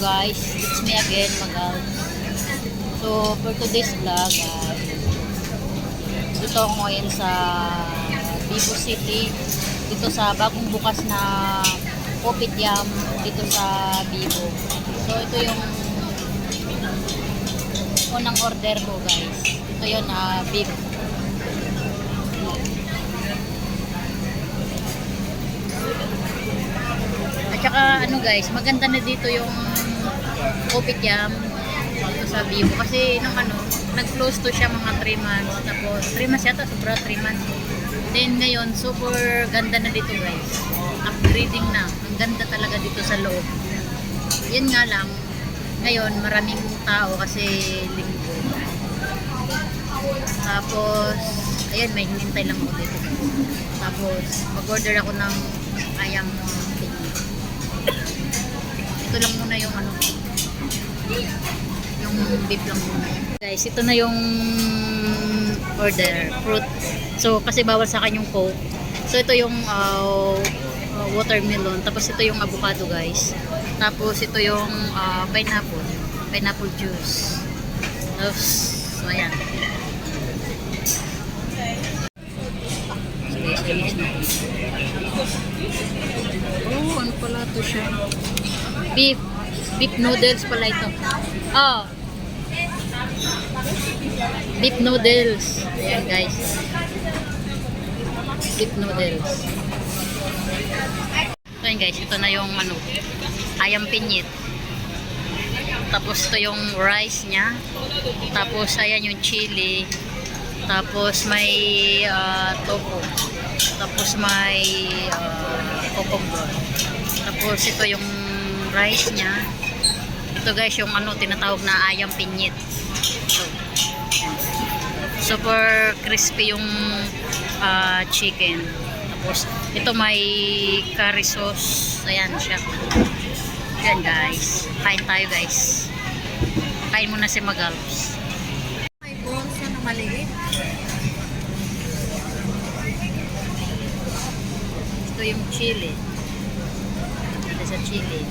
guys, it's me again, Magal. So for today's vlog, dito ako ngayon sa Vivo City, dito sa bagong bukas na Kopitiam dito sa Vivo. So ito yung unang order ko, guys. Ito yun, beef. At saka ano guys, maganda na dito yung Kopitiam dito sa Vivo kasi nung nag-close to siya mga 3 months, tapos 3 months yata, sobra 3 months. Then ngayon, super ganda na dito guys, upgrading na, ang ganda talaga dito sa loob. Yun nga lang, ngayon maraming tao kasi linggo. Tapos ayan, may hinintay lang ako dito. Tapos mag-order ako ng ayam pinyit. Ito lang muna yung yung beef lang muna. Guys, ito na yung order, fruit. So kasi bawal sa akin yung coke. So ito yung watermelon, tapos ito yung avocado guys. Tapos ito yung pineapple juice. Tapos so ayan. So guys, ayos na. Oh, ano pala ito siya? Beef noodles pala ito. Oh, beef noodles. Ayan guys, beef noodles. So ayan guys, ito na yung ayam pinyit. Tapos ito yung rice nya. Tapos ayan yung chili. Tapos may tofu. Tapos may cucumber. Tapos ito yung rice nya. Ito guys yung tinatawag na ayam pinyit. So, super crispy yung chicken. Tapos ito may curry sauce. Ayan siya. Ayan guys, kain tayo guys. Kain muna si Magals. May bolsa na maliit. Ito yung chili. Ito sa chili.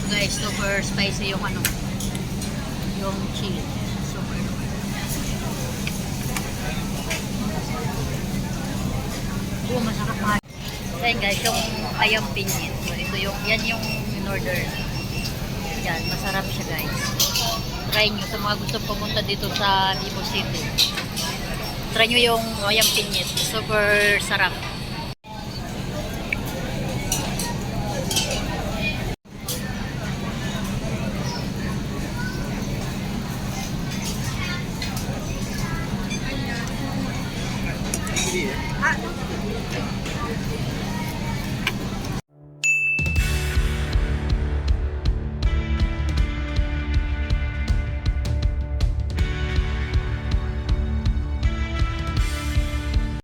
Guys, super spicy yung yung chili. Super. Oh, masarap pa. Ayan guys, yung ayam pinyit. So, ito yan yung in-order. Yan, masarap siya guys. Try nyo sa mga gusto pumunta dito sa Vivo City. Try nyo yung ayam pinyit. Super sarap.